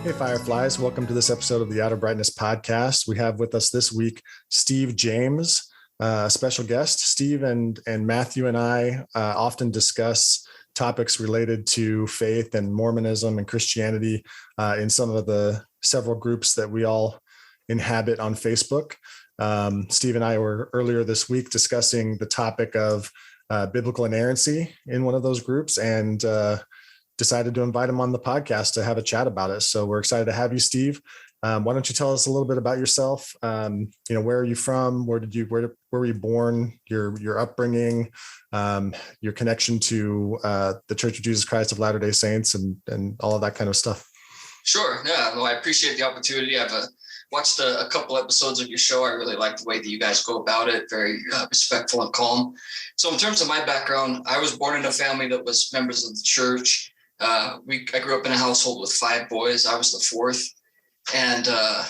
Hey, Fireflies. Welcome to this episode of the Outer Brightness podcast. We have with us this week, Steve James, a special guest. Steve and Matthew and I often discuss topics related to faith and Mormonism and Christianity in some of the several groups that we all inhabit on Facebook. Steve and I were earlier this week discussing the topic of biblical inerrancy in one of those groups, and decided to invite him on the podcast to have a chat about it. So we're excited to have you, Steve. Why don't you tell us a little bit about yourself? Where are you from? Where were you born? Your upbringing, your connection to the Church of Jesus Christ of Latter-day Saints, and all of that kind of stuff. Sure. Yeah. Well, I appreciate the opportunity. I've watched a couple episodes of your show. I really like the way that you guys go about it. Very respectful and calm. So in terms of my background, I was born in a family that was members of the church. I grew up in a household with 5 boys. I was the 4th. And to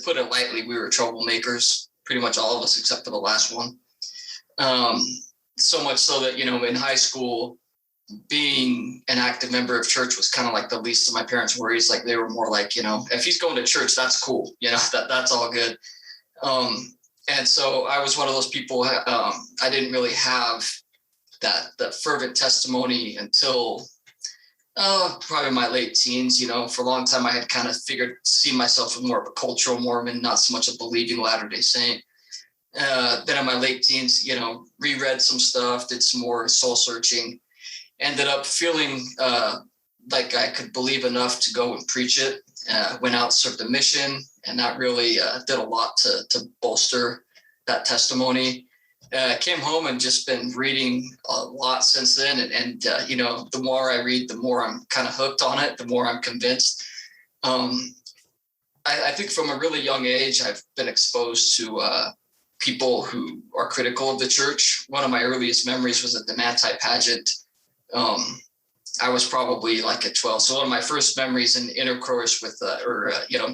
put it lightly, we were troublemakers, pretty much all of us except for the last one. So much so that, in high school, being an active member of church was kind of like the least of my parents' worries. Like they were more like, if he's going to church, that's cool. That's all good. And so I was one of those people. I didn't really have that fervent testimony until probably my late teens. For a long time, I had kind of seen myself as more of a cultural Mormon, not so much a believing Latter-day Saint. Then in my late teens, reread some stuff, did some more soul searching, ended up feeling like I could believe enough to go and preach it. Went out, served a mission, and that really did a lot to bolster that testimony. Came home and just been reading a lot since then. And the more I read, the more I'm kind of hooked on it, the more I'm convinced. I think from a really young age, I've been exposed to people who are critical of the church. One of my earliest memories was at the Manti pageant. I was probably like at 12. So one of my first memories in intercourse with,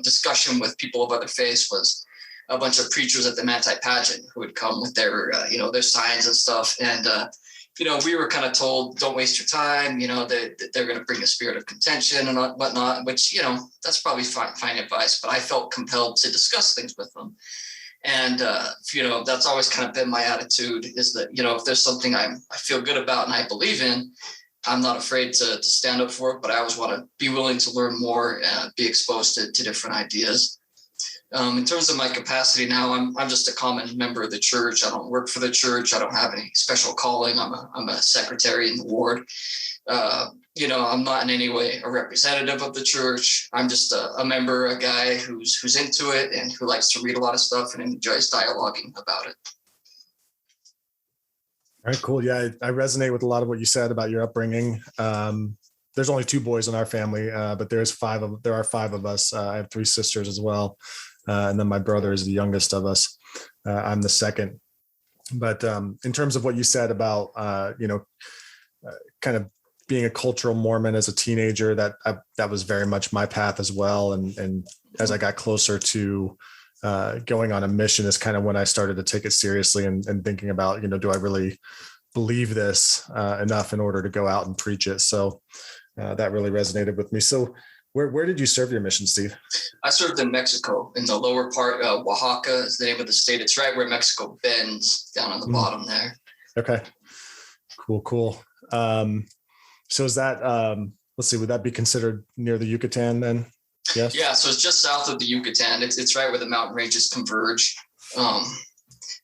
discussion with people of other faiths was a bunch of preachers at the Manti pageant who would come with their signs and stuff. And, we were kind of told, don't waste your time. They're going to bring a spirit of contention and whatnot, which, that's probably fine advice, but I felt compelled to discuss things with them. And, that's always kind of been my attitude, is that, if there's something I feel good about and I believe in, I'm not afraid to stand up for it, but I always want to be willing to learn more, be exposed to different ideas. In terms of my capacity now, I'm just a common member of the church. I don't work for the church. I don't have any special calling. I'm a secretary in the ward. I'm not in any way a representative of the church. I'm just a member, a guy who's into it and who likes to read a lot of stuff and enjoys dialoguing about it. All right, cool. Yeah, I resonate with a lot of what you said about your upbringing. There's only 2 boys in our family, but there are 5 of us. I have 3 sisters as well. And then my brother is the youngest of us. I'm the second. But in terms of what you said about, kind of being a cultural Mormon as a teenager, that was very much my path as well. And as I got closer to going on a mission is kind of when I started to take it seriously and thinking about, do I really believe this enough in order to go out and preach it? So that really resonated with me. So where did you serve your mission, Steve? I served in Mexico, in the lower part. Oaxaca is the name of the state. It's right where Mexico bends, down on the bottom there. Okay. Cool. So is that, let's see, would that be considered near the Yucatan then? Yes. Yeah. So it's just south of the Yucatan. It's right where the mountain ranges converge.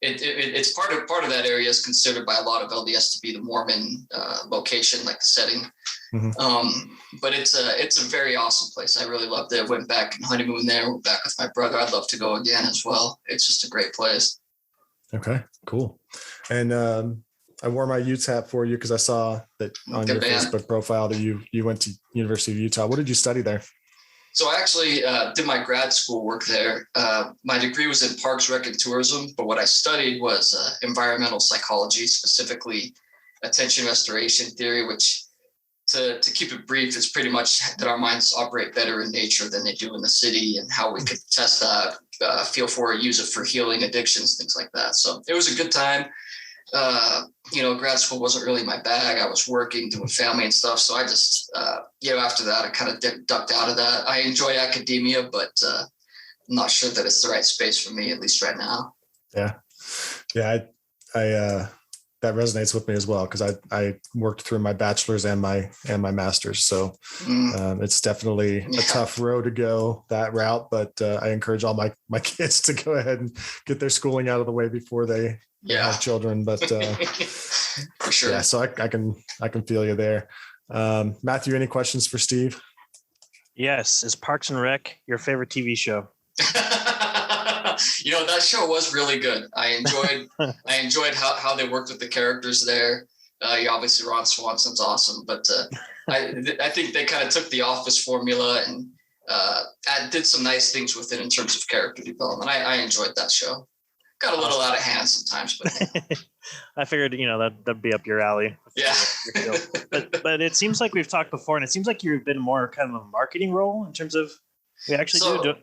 It's part of that area is considered by a lot of LDS to be the Mormon location, like the setting. Mm-hmm. But it's a very awesome place. I really loved it. Went back and honeymoon there. Went back with my brother. I'd love to go again as well. It's just a great place. Okay, cool. And I wore my Utes hat for you because I saw that on your Facebook profile that you went to University of Utah. What did you study there? So I actually did my grad school work there. My degree was in parks, rec, and tourism, but what I studied was environmental psychology, specifically attention restoration theory, which to keep it brief, it's pretty much that our minds operate better in nature than they do in the city, and how we could test that, feel for it, use it for healing addictions, things like that. So it was a good time. grad school wasn't really my bag. I was working, doing family and stuff. So I just, after that, I kind of ducked out of that. I enjoy academia, but I'm not sure that it's the right space for me, at least right now. Yeah. Yeah. I that resonates with me as well, because I worked through my bachelor's and my master's. So it's definitely a tough road to go that route, but I encourage all my kids to go ahead and get their schooling out of the way before they have children. But for sure. Yeah, so I can feel you there. Matthew, any questions for Steve? Yes. Is Parks and Rec your favorite TV show? That show was really good. I enjoyed how they worked with the characters there. Obviously Ron Swanson's awesome, but I think they kind of took the Office formula and did some nice things with it in terms of character development. I enjoyed that show. Got a little out of hand sometimes, but I figured that'd be up your alley. Yeah. but it seems like we've talked before, and it seems like you've been more kind of a marketing role in terms of we actually do.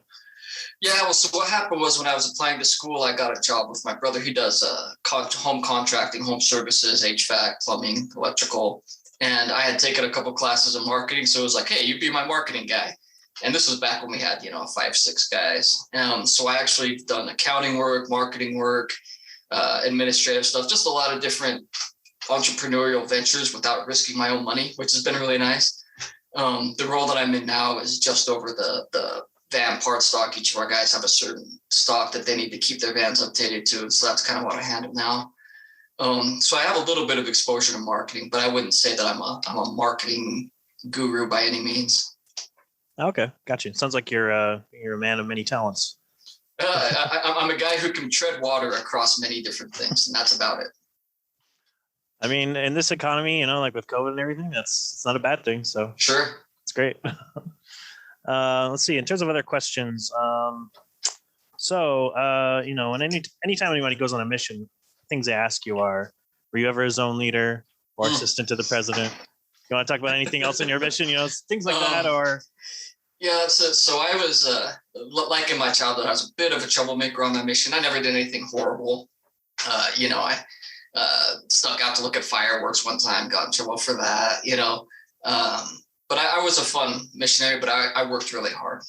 Yeah, well, so what happened was when I was applying to school, I got a job with my brother. He does home contracting, home services, HVAC, plumbing, electrical. And I had taken a couple classes in marketing. So it was like, hey, you be my marketing guy. And this was back when we had, 5-6 guys. So I actually done accounting work, marketing work, administrative stuff, just a lot of different entrepreneurial ventures without risking my own money, which has been really nice. The role that I'm in now is just over the van part stock. Each of our guys have a certain stock that they need to keep their vans updated to. So that's kind of what I handle now. So I have a little bit of exposure to marketing, but I wouldn't say that I'm a marketing guru by any means. Okay, gotcha. Sounds like you're a man of many talents. I'm a guy who can tread water across many different things, and that's about it. I mean, in this economy, like with COVID and everything, it's not a bad thing. So sure, it's great. Let's see. In terms of other questions, when anytime anybody goes on a mission, things they ask you are, were you ever a zone leader or assistant to the president? You want to talk about anything else in your mission? Things like that, or yeah. So I was like in my childhood, I was a bit of a troublemaker on my mission. I never did anything horrible. I snuck out to look at fireworks one time, got in trouble for that. But I was a fun missionary, but I worked really hard.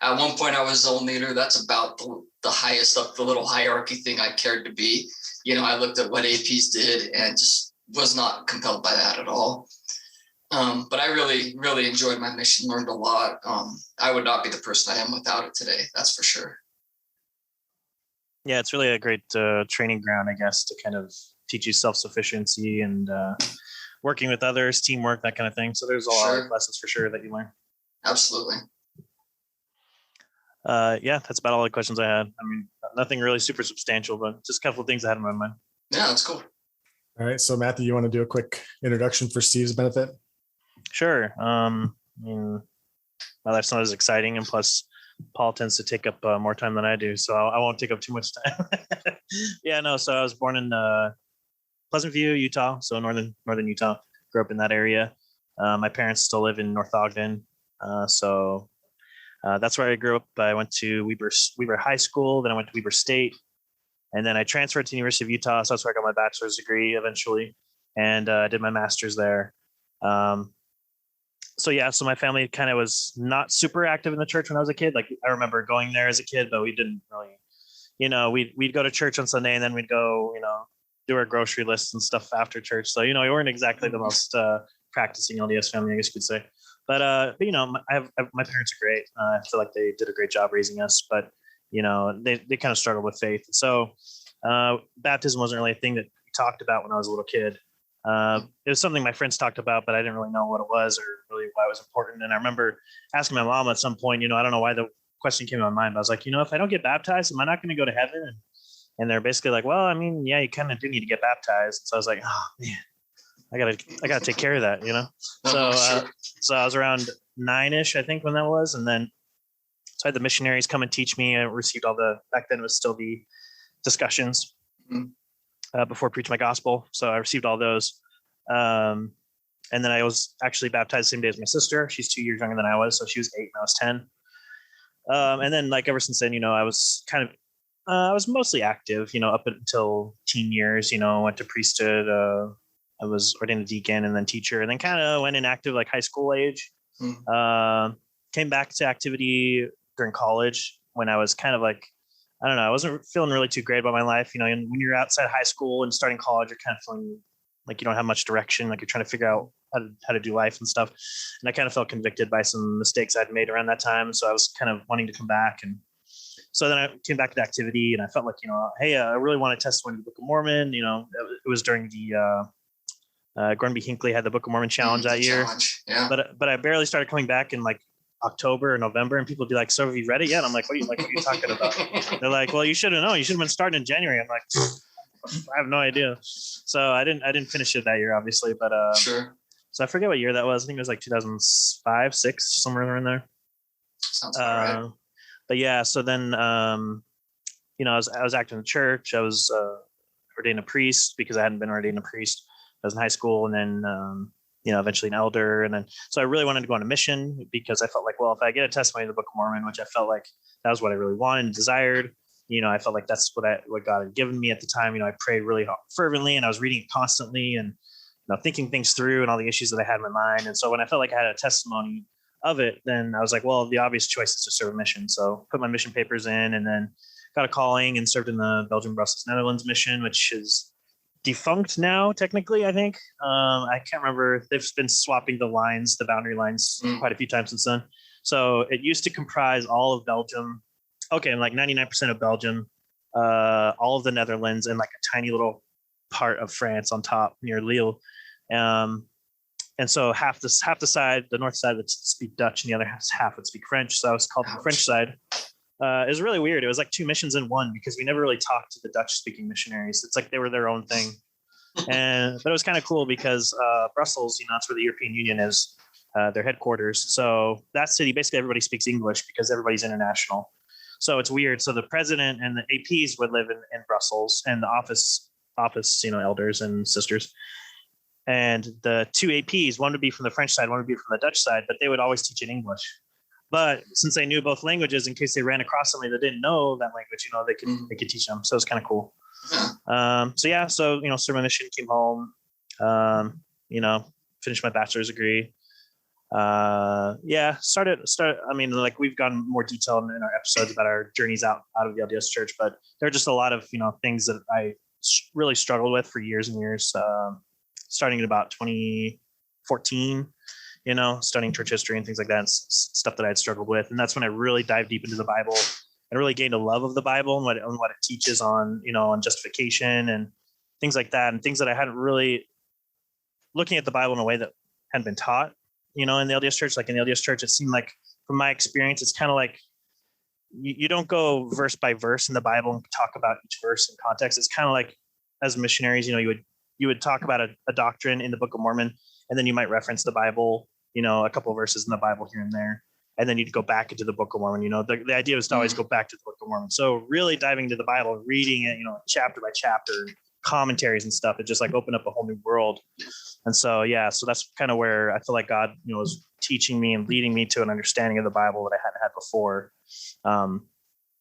At one point, I was zone leader. That's about the highest up the little hierarchy thing I cared to be. I looked at what APs did and just was not compelled by that at all. But I really, really enjoyed my mission, learned a lot. I would not be the person I am without it today. That's for sure. Yeah, it's really a great training ground, I guess, to kind of teach you self-sufficiency and working with others, teamwork, that kind of thing. So there's a lot of lessons for sure that you learn. Absolutely. That's about all the questions I had. I mean, nothing really super substantial, but just a couple of things I had in my mind. Yeah, that's cool. All right. So Matthew, you want to do a quick introduction for Steve's benefit? Sure. My life's not as exciting, and plus Paul tends to take up more time than I do, so I won't take up too much time. So I was born in Pleasant View, Utah, so northern Utah. Grew up in that area. My parents still live in North Ogden, so that's where I grew up. I went to Weber High School, then I went to Weber State, and then I transferred to the University of Utah. So that's where I got my bachelor's degree eventually, and I did my master's there. So my family kind of was not super active in the church when I was a kid. Like I remember going there as a kid, but we didn't really, we'd go to church on Sunday and then we'd go, do our grocery lists and stuff after church. So, we weren't exactly the most practicing LDS family, I guess you could say. But my parents are great. I feel like they did a great job raising us, but they kind of struggled with faith. So baptism wasn't really a thing that we talked about when I was a little kid. It was something my friends talked about, but I didn't really know what it was or really why it was important. And I remember asking my mom at some point, I don't know why the question came to my mind, but I was like, if I don't get baptized, am I not going to go to heaven? And they're basically like, well, I mean, yeah, you kind of do need to get baptized. So I was like, oh man, I gotta take care of that, So I was around 9-ish, I think, when that was. And then so I had the missionaries come and teach me. I received back then it was still the discussions. Before preach my gospel. So I received all those. And then I was actually baptized the same day as my sister. She's 2 years younger than I was. So she was 8 and I was 10. And then ever since then, I was kind of I was mostly active, up until teen years. Went to priesthood. I was ordained a deacon and then teacher, and then kind of went inactive like high school age. Came back to activity during college when I was kind of like, I don't know, I wasn't feeling really too great about my life. And when you're outside high school and starting college, you're kind of feeling like you don't have much direction, like you're trying to figure out how to do life and stuff. And I kind of felt convicted by some mistakes I'd made around that time. So I was kind of wanting to come back. And so then I came back to activity, and I felt like, hey, I really want to testimony the Book of Mormon. It was during the Gordon B. Hinckley had the Book of Mormon challenge that year. Yeah. But I barely started coming back in like October or November, and people would be like, "So have you read it yet?" And I'm like, what are you talking about? They're like, "Well, you should have known. You should have been starting in January." I'm like, I have no idea. So I didn't finish it that year, obviously, but sure. So I forget what year that was. I think it was like 2005, 6, somewhere around there. Sounds about right. But yeah, so then I was active in the church. I was ordained a priest because I hadn't been ordained a priest. I was in high school, and then eventually an elder, and then so I really wanted to go on a mission because I felt like, well, if I get a testimony of the Book of Mormon, which I felt like that was what I really wanted and desired. I felt like that's what God had given me at the time. I prayed really fervently, and I was reading it constantly, and thinking things through and all the issues that I had in my mind. And so when I felt like I had a testimony of it, then I was like, well, the obvious choice is to serve a mission. So put my mission papers in, and then got a calling and served in the Belgium, Brussels, Netherlands mission, which is defunct now, technically, I think. I can't remember. They've been swapping the boundary lines quite a few times since then. So it used to comprise all of Belgium. Okay, like 99% of Belgium, all of the Netherlands, and like a tiny little part of France on top near Lille. And so half the side, the north side would speak Dutch, and the other half would speak French. So I was called the French side. It was really weird. It was like 2 missions in one because we never really talked to the Dutch-speaking missionaries. It's like they were their own thing. But it was kind of cool because Brussels, that's where the European Union is, their headquarters. So that city, basically everybody speaks English because everybody's international. So it's weird. So the president and the APs would live in Brussels, and the office, elders and sisters. And the 2 APs, one would be from the French side, one would be from the Dutch side, but they would always teach in English. But since they knew both languages, in case they ran across somebody that didn't know that language, they could teach them. So it's kind of cool. Served my mission, came home, finished my bachelor's degree. Started. I mean, like we've gone more detail in our episodes about our journeys out of the LDS church, but there are just a lot of, things that I really struggled with for years and years, starting in about 2014, studying church history and things like that, and stuff that I had struggled with. And that's when I really dived deep into the Bible and really gained a love of the Bible and what it teaches on justification and things like that, and things that I hadn't really looking at the Bible in a way that hadn't been taught, in the LDS church. Like in the LDS church, it seemed like, from my experience, it's kind of like you don't go verse by verse in the Bible and talk about each verse in context. It's kind of like, as missionaries, you would talk about a doctrine in the Book of Mormon, and then you might reference the Bible, a couple of verses in the Bible here and there, and then you'd go back into the Book of Mormon. The idea was to always go back to the Book of Mormon. So really diving into the Bible, reading it, chapter by chapter, commentaries and stuff, it just like opened up a whole new world. And so, so that's kind of where I feel like God, was teaching me and leading me to an understanding of the Bible that I hadn't had before.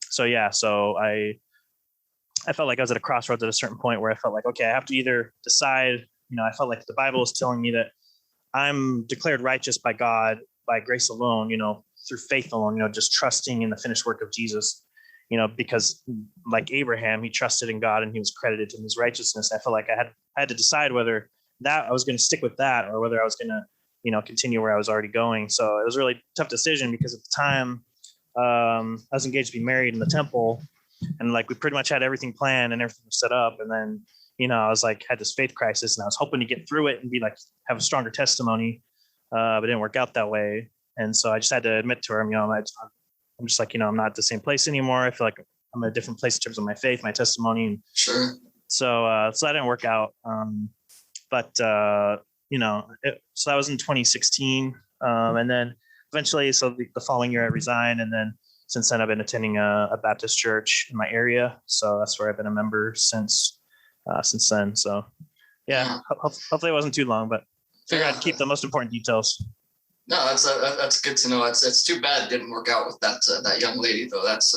So I felt like I was at a crossroads at a certain point where I felt like, okay, I have to either decide, I felt like the Bible is telling me that I'm declared righteous by God, by grace alone, through faith alone, just trusting in the finished work of Jesus, because like Abraham, he trusted in God and he was credited to his righteousness. I felt like I had to decide whether that I was going to stick with that or whether I was going to, continue where I was already going. So it was a really tough decision because at the time I was engaged to be married in the temple, and like we pretty much had everything planned and everything was set up. And then, I was like, had this faith crisis, and I was hoping to get through it and be like, have a stronger testimony. But it didn't work out that way. And so I just had to admit to her, I'm just like, I'm not at the same place anymore. I feel like I'm at a different place in terms of my faith, my testimony. And sure. So that didn't work out. So that was in 2016. And then eventually, so the following year I resigned. And then since then I've been attending a Baptist church in my area. So that's where I've been a member since then. So hopefully it wasn't too long, but figured I'd keep the most important details. No, that's good to know. It's too bad it didn't work out with that young lady though. That's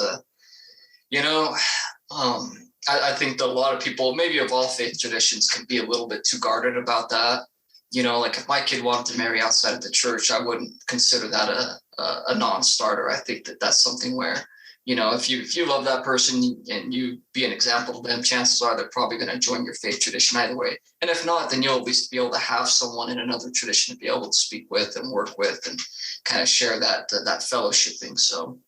I think that a lot of people, maybe of all faith traditions, can be a little bit too guarded about that. You know, like if my kid wanted to marry outside of the church, I wouldn't consider that a non-starter. I think that that's something where, you know, if you love that person and you be an example to them, chances are they're probably going to join your faith tradition either way. And if not, then you'll at least be able to have someone in another tradition to be able to speak with and work with and kind of share that fellowshipping. So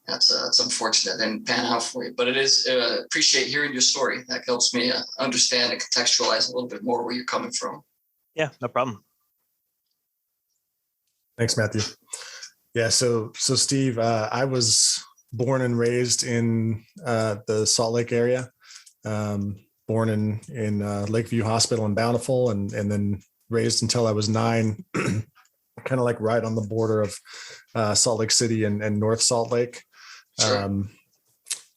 that's unfortunate and pan out for you, but it is appreciate hearing your story. That helps me understand and contextualize a little bit more where you're coming from. Yeah, no problem. Thanks, Matthew. Yeah. So Steve, I was born and raised in the Salt Lake area, born in Lakeview Hospital in Bountiful, and then raised until I was 9, kind of like right on the border of Salt Lake City and North Salt Lake. Sure.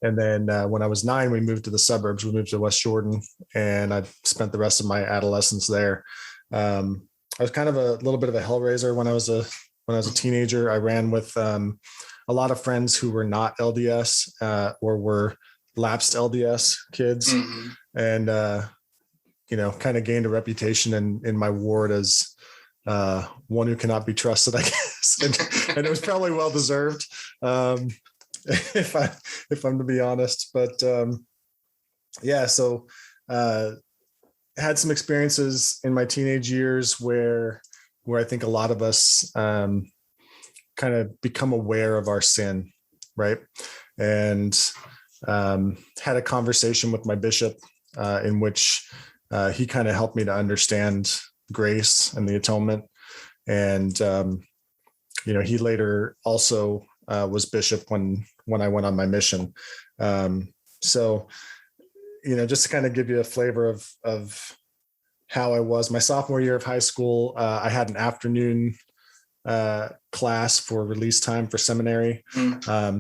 And then when I was 9, we moved to the suburbs. We moved to West Jordan, and I spent the rest of my adolescence there. I was kind of a little bit of a hellraiser when I was a teenager. I ran with a lot of friends who were not LDS or were lapsed LDS kids, Mm-hmm. and kind of gained a reputation in my ward as one who cannot be trusted, I guess, and it was probably well deserved. If I'm to be honest, but so had some experiences in my teenage years where I think a lot of us kind of become aware of our sin, right? And had a conversation with my bishop in which he kind of helped me to understand grace and the atonement. And he later also was bishop when I went on my mission. So just to kind of give you a flavor of how I was, my sophomore year of high school, I had an afternoon class for release time for seminary.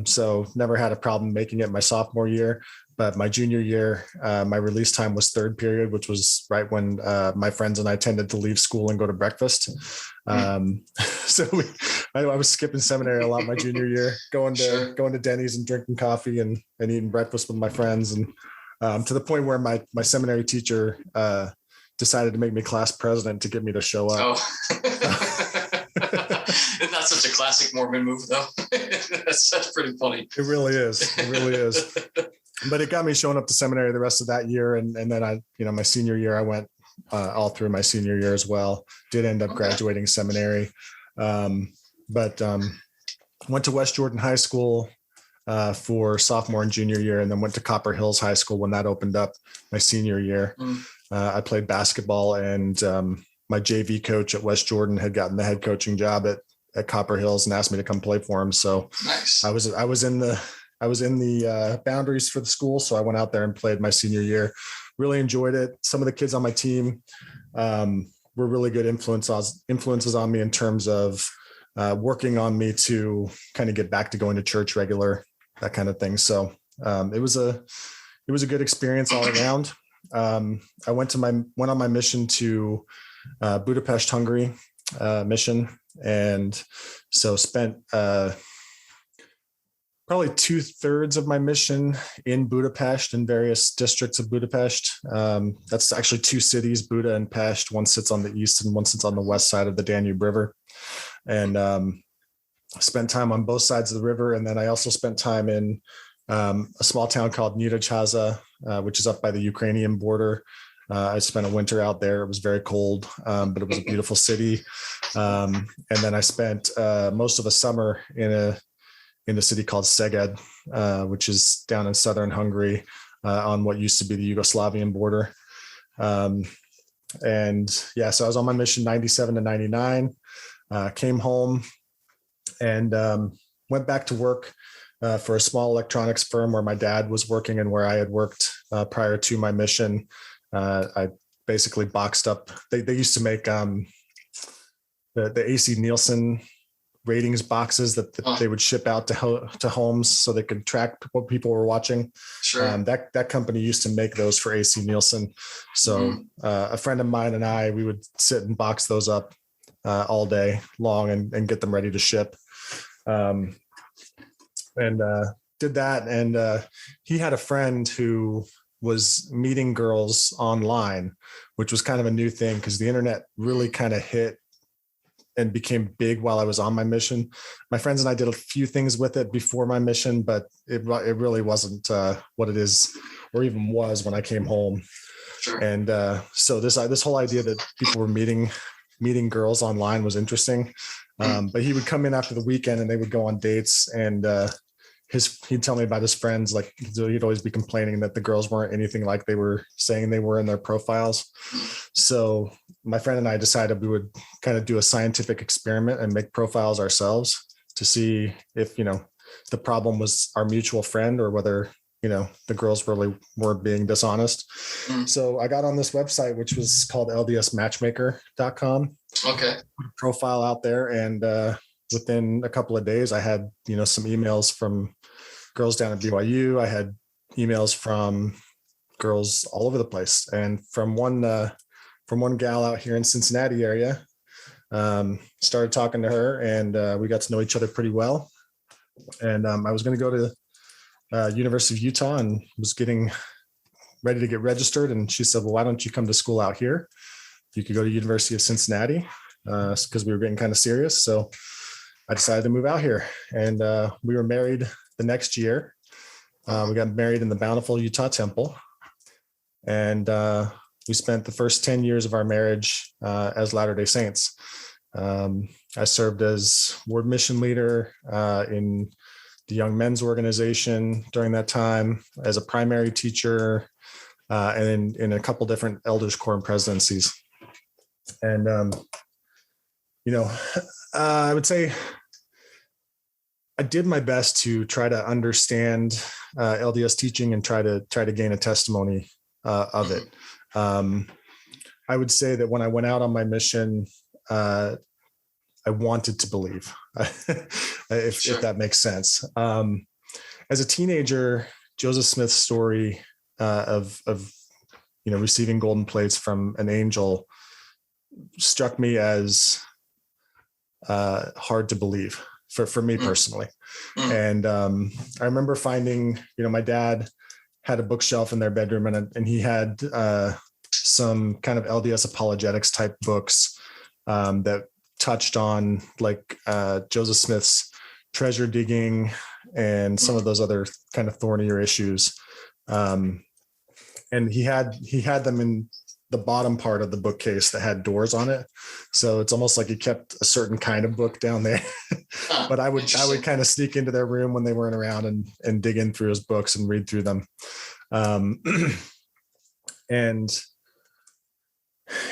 So never had a problem making it my sophomore year. But my junior year, my release time was third period, which was right when my friends and I tended to leave school and go to breakfast. So I was skipping seminary a lot my junior year, going to Denny's and drinking coffee and eating breakfast with my friends, and to the point where my seminary teacher decided to make me class president to get me to show up. Oh. Isn't that such a classic Mormon move, though? That's pretty funny. It really is. But it got me showing up to seminary the rest of that year. And then I, my senior year, I went all through my senior year as well. Did end up graduating seminary. But went to West Jordan High School for sophomore and junior year, and then went to Copper Hills High School when that opened up my senior year. I played basketball, and my JV coach at West Jordan had gotten the head coaching job at Copper Hills and asked me to come play for him. So nice. I was in the boundaries for the school. So I went out there and played my senior year. Really enjoyed it. Some of the kids on my team were really good influences on me in terms of working on me to kind of get back to going to church regular, that kind of thing. So it was a good experience all around. I went on my mission to Budapest, Hungary mission. And so spent probably 2/3 of my mission in Budapest, in various districts of Budapest. That's actually two cities, Buda and Pest. One sits on the east and one sits on the west side of the Danube River. And spent time on both sides of the river. And then I also spent time in a small town called Nyíregyháza, which is up by the Ukrainian border. I spent a winter out there. It was very cold, but it was a beautiful city. And then I spent most of a summer in a city called Szeged, which is down in southern Hungary on what used to be the Yugoslavian border. So I was on my mission 97 to 99, came home and went back to work for a small electronics firm where my dad was working and where I had worked prior to my mission. I basically boxed up. They used to make the AC Nielsen ratings boxes that they would ship out to homes so they could track what people were watching. Sure. That company used to make those for AC Nielsen. So a friend of mine and we would sit and box those up all day long and get them ready to ship. And did that. And he had a friend who was meeting girls online, which was kind of a new thing because the internet really kind of hit and became big while I was on my mission. My friends and I did a few things with it before my mission, but it really wasn't what it is or even was when I came home. Sure. And so this whole idea that people were meeting girls online was interesting. But he would come in after the weekend and they would go on dates, and he'd tell me about his friends. Like, he'd always be complaining that the girls weren't anything like they were saying they were in their profiles. So my friend and I decided we would kind of do a scientific experiment and make profiles ourselves to see if, the problem was our mutual friend or whether, the girls really were being dishonest. So I got on this website, which was called ldsmatchmaker.com. Okay. Put a profile out there, and within a couple of days, I had, some emails from girls down at BYU. I had emails from girls all over the place, and from one gal out here in Cincinnati area. Started talking to her, and we got to know each other pretty well. And I was going to go to University of Utah and was getting ready to get registered. And she said, well, why don't you come to school out here? You could go to University of Cincinnati, because we were getting kind of serious. So I decided to move out here, and we were married the next year. We got married in the Bountiful Utah Temple, and we spent the first 10 years of our marriage as Latter-day Saints. I served as ward mission leader in the young men's organization during that time, as a primary teacher, and in a couple different elders quorum presidencies. And, I would say I did my best to try to understand LDS teaching and try to gain a testimony of it. I would say that when I went out on my mission, I wanted to believe, if that makes sense. As a teenager, Joseph Smith's story of receiving golden plates from an angel struck me as hard to believe for me personally. And I remember finding, my dad had a bookshelf in their bedroom, and he had some kind of LDS apologetics type books that touched on Joseph Smith's treasure digging and some of those other kind of thornier issues. And he had them in the bottom part of the bookcase that had doors on it. So it's almost like he kept a certain kind of book down there. But I would kind of sneak into their room when they weren't around and dig in through his books and read through them. And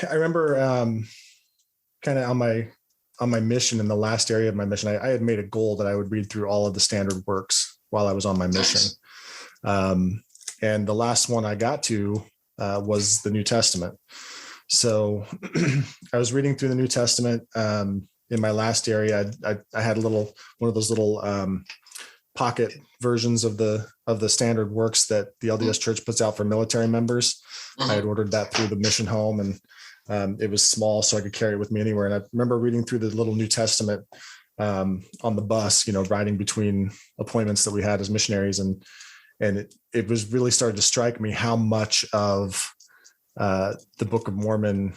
I remember kind of on my mission, in the last area of my mission, I had made a goal that I would read through all of the standard works while I was on my mission. And the last one I got to was the New Testament. So I was reading through the New Testament in my last area. I had one of those little pocket versions of the standard works that the LDS Church puts out for military members. I had ordered that through the mission home, and it was small, so I could carry it with me anywhere. And I remember reading through the little New Testament on the bus, riding between appointments that we had as missionaries. And it was really started to strike me how much of the Book of Mormon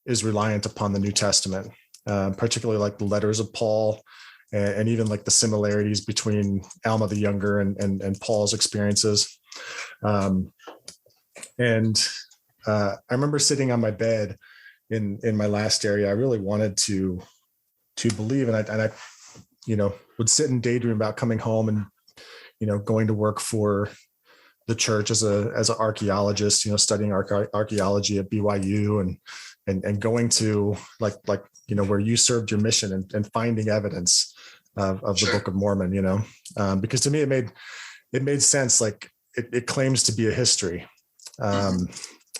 is reliant upon the New Testament, particularly like the letters of Paul, and even like the similarities between Alma the Younger and Paul's experiences. I remember sitting on my bed in my last area. I really wanted to believe, and I would sit and daydream about coming home and going to work for the church as an archaeologist, studying archaeology at BYU, and going to like where you served your mission and finding evidence of the Book of Mormon. Because to me it made sense. Like it claims to be a history.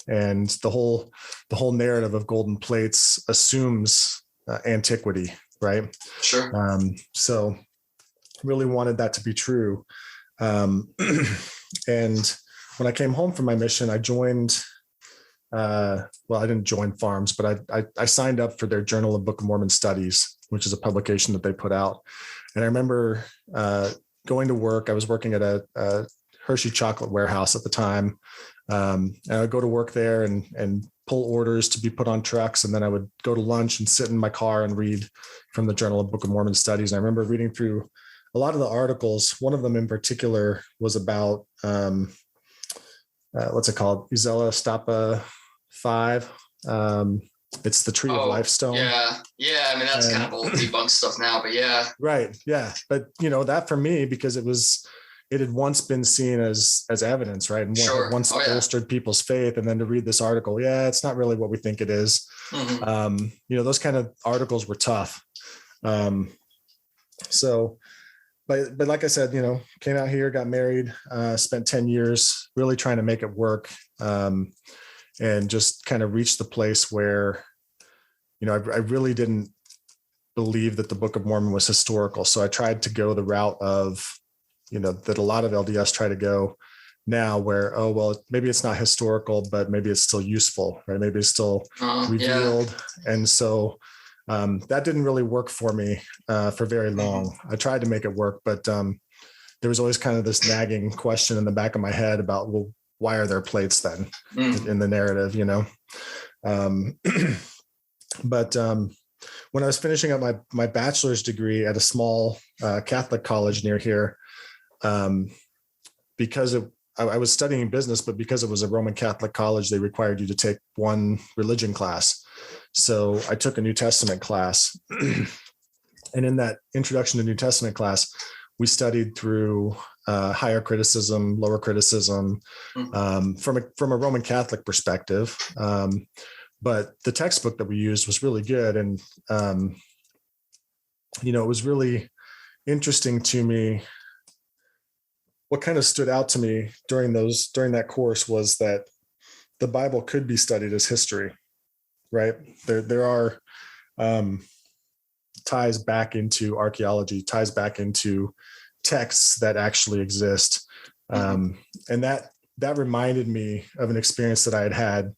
And the whole narrative of golden plates assumes antiquity, right? Sure. So really wanted that to be true. And when I came home from my mission, I joined, I didn't join Farms, but I signed up for their Journal of Book of Mormon Studies, which is a publication that they put out. And I remember going to work. I was working at a Hershey Chocolate Warehouse at the time. And I would go to work there and pull orders to be put on trucks. And then I would go to lunch and sit in my car and read from the Journal of Book of Mormon Studies. And I remember reading through a lot of the articles. One of them in particular was about, what's it called? Uzella Stapa 5. It's the Tree of Life stone. Yeah. I mean, that's kind of old debunked stuff now, but yeah. Right. Yeah. But that for me, because it had once been seen as evidence, right? And once bolstered people's faith. And then to read this article, it's not really what we think it is. Mm-hmm. Those kind of articles were tough. So, but like I said, came out here, got married, spent 10 years really trying to make it work. And just kind of reached the place where, I really didn't believe that the Book of Mormon was historical. So I tried to go the route of, that a lot of LDS try to go now where, maybe it's not historical, but maybe it's still useful, right? Maybe it's still revealed. Yeah. And so that didn't really work for me for very long. I tried to make it work, but there was always kind of this nagging question in the back of my head about, well, why are there plates then in the narrative, But when I was finishing up my bachelor's degree at a small Catholic college near here, because I was studying business, but because it was a Roman Catholic college, they required you to take one religion class. So I took a New Testament class. And in that introduction to New Testament class, we studied through higher criticism, lower criticism, from a Roman Catholic perspective. But the textbook that we used was really good. And, it was really interesting to me. What kind of stood out to me during that course was that the Bible could be studied as history, right? There are ties back into archaeology, ties back into texts that actually exist. And that reminded me of an experience that I had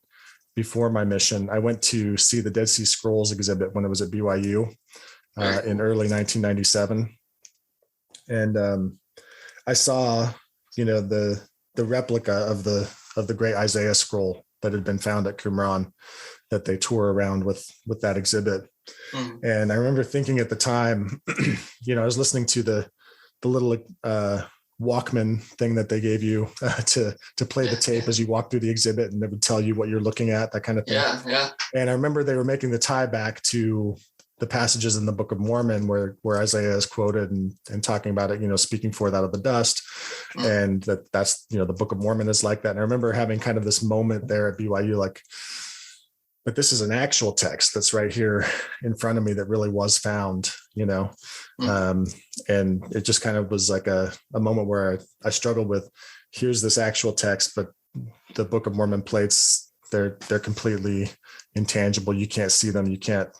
before my mission. I went to see the Dead Sea Scrolls exhibit when it was at BYU in early 1997. And I saw, the replica of the great Isaiah scroll that had been found at Qumran that they tour around with that exhibit. And I remember thinking at the time, I was listening to the little Walkman thing that they gave you to play the tape as you walk through the exhibit, and it would tell you what you're looking at, that kind of thing. Yeah. And I remember they were making the tie back to the passages in the Book of Mormon where Isaiah is quoted and talking about it, speaking forth out of the dust. And that's, the Book of Mormon is like that. And I remember having kind of this moment there at BYU, like, but this is an actual text that's right here in front of me that really was found, and it just kind of was like a moment where I struggled with, here's this actual text, but the Book of Mormon plates, they're completely intangible. You can't see them. You can't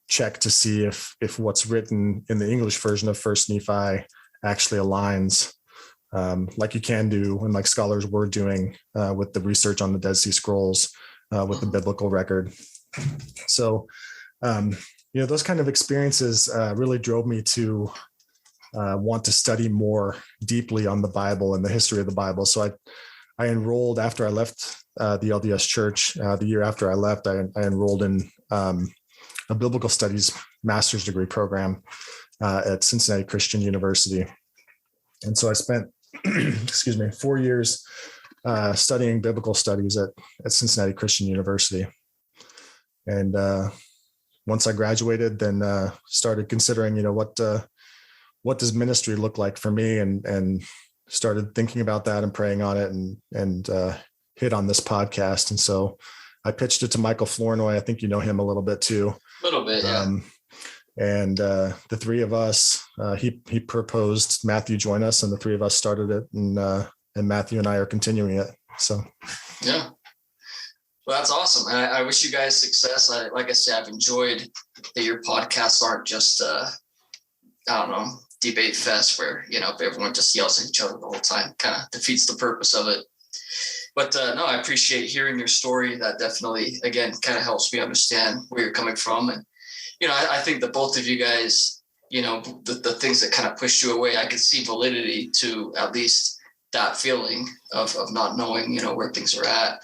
check to see if what's written in the English version of First Nephi actually aligns, like you can do, and like scholars were doing with the research on the Dead Sea Scrolls, with the biblical record. So, those kind of experiences really drove me to want to study more deeply on the Bible and the history of the Bible. So I enrolled after I left the LDS Church. The year after I left, I enrolled in a biblical studies master's degree program at Cincinnati Christian University. And so I spent, 4 years studying biblical studies at Cincinnati Christian University. And once I graduated, then started considering, what does ministry look like for me, and started thinking about that and praying on it, and hit on this podcast. And so I pitched it to Michael Flournoy. I think you know him a little bit too. A little bit, yeah. And the three of us, he proposed Matthew join us, and the three of us started it, and Matthew and I are continuing it. So, yeah. Well, that's awesome. And I wish you guys success. Like I said, I've enjoyed that your podcasts aren't just, debate fest where, everyone just yells at each other the whole time. Kind of defeats the purpose of it. But no, I appreciate hearing your story. That definitely, again, kind of helps me understand where you're coming from. And, I think that both of you guys, the things that kind of pushed you away, I could see validity to at least that feeling of not knowing, you know, where things are at.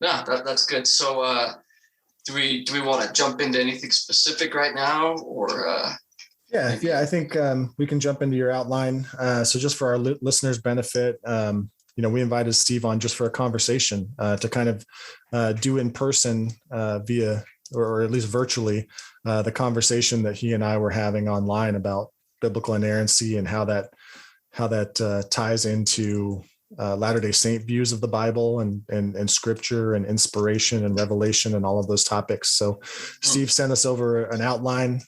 Yeah, that's good. So do we want to jump into anything specific right now, or Yeah, I think we can jump into your outline. So just for our listeners' benefit, you know, we invited Steve on just for a conversation to kind of do in person via, or at least virtually, the conversation that he and I were having online about biblical inerrancy and how that ties into Latter-day Saint views of the Bible and scripture and inspiration and revelation and all of those topics. So Steve sent us over an outline,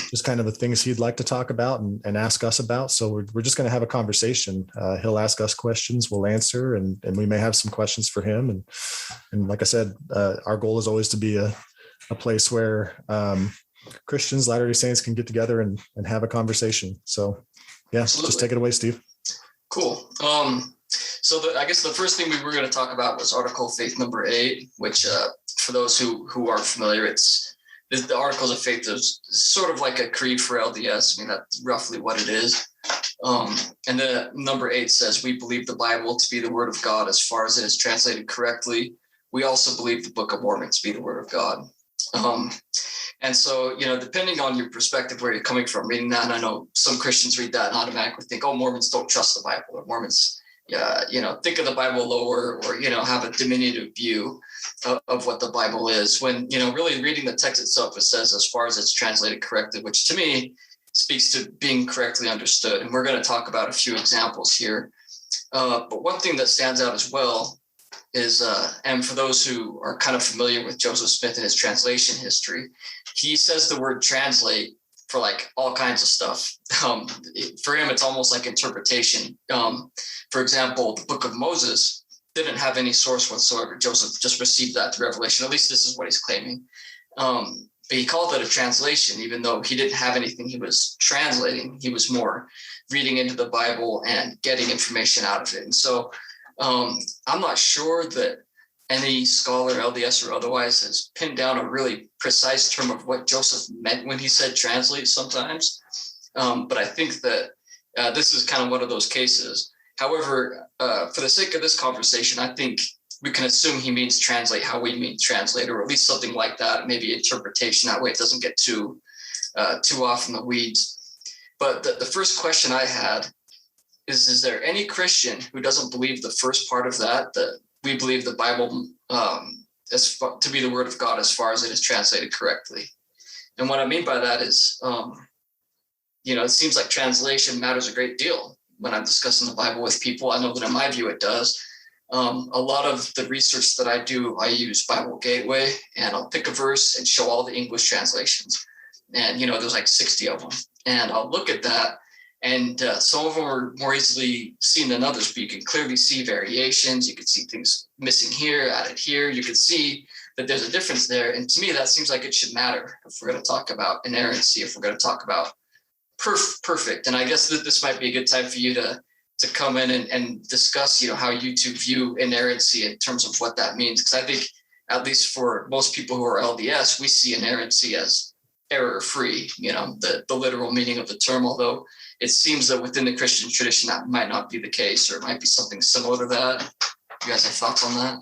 just kind of the things he'd like to talk about and ask us about. So we're just going to have a conversation. He'll ask us questions, we'll answer, and we may have some questions for him. And like I said, our goal is always to be a place where Christians, Latter-day Saints can get together and have a conversation. So yeah, Absolutely. Just take it away, Steve. Cool. So I guess the first thing we were going to talk about was Article of Faith number 8, which for those who aren't familiar, it's the Articles of Faith is sort of like a creed for LDS. I mean, that's roughly what it is. And the number 8 says, we believe the Bible to be the word of God as far as it is translated correctly. We also believe the Book of Mormon to be the word of God. And so, you know, depending on your perspective, where you're coming from reading that, and I know some Christians read that and automatically think, oh, Mormons don't trust the Bible, or Mormons, you know, think of the Bible lower, or, you know, have a diminutive view of what the Bible is, when, you know, really reading the text itself, it says as far as it's translated correctly, which to me speaks to being correctly understood. And we're going to talk about a few examples here. But one thing that stands out as well is, and for those who are kind of familiar with Joseph Smith and his translation history, he says the word translate for like all kinds of stuff. For him, it's almost like interpretation. For example, the Book of Moses didn't have any source whatsoever. Joseph just received that through revelation. At least this is what he's claiming. But he called it a translation, even though he didn't have anything he was translating. He was more reading into the Bible and getting information out of it. And so I'm not sure that any scholar, LDS or otherwise, has pinned down a really precise term of what Joseph meant when he said translate sometimes. But I think that this is kind of one of those cases. However, for the sake of this conversation, I think we can assume he means translate how we mean translate, or at least something like that, maybe interpretation. That way it doesn't get too off in the weeds. But the first question I had is there any Christian who doesn't believe the first part of that we believe the Bible to be the word of God as far as it is translated correctly? And what I mean by that is, you know, it seems like translation matters a great deal when I'm discussing the Bible with people. I know that in my view it does. A lot of the research that I do, I use Bible Gateway, and I'll pick a verse and show all the English translations. And, you know, there's like 60 of them. And I'll look at that. And some of them are more easily seen than others, but you can clearly see variations. You can see things missing here, added here. You can see that there's a difference there. And to me, that seems like it should matter if we're going to talk about inerrancy, if we're going to talk about perfect. And I guess that this might be a good time for you to come in and discuss, you know, how you two view inerrancy in terms of what that means. Because I think, at least for most people who are LDS, we see inerrancy as error-free, you know, the literal meaning of the term, although it seems that within the Christian tradition, that might not be the case, or it might be something similar to that. You guys have thoughts on that?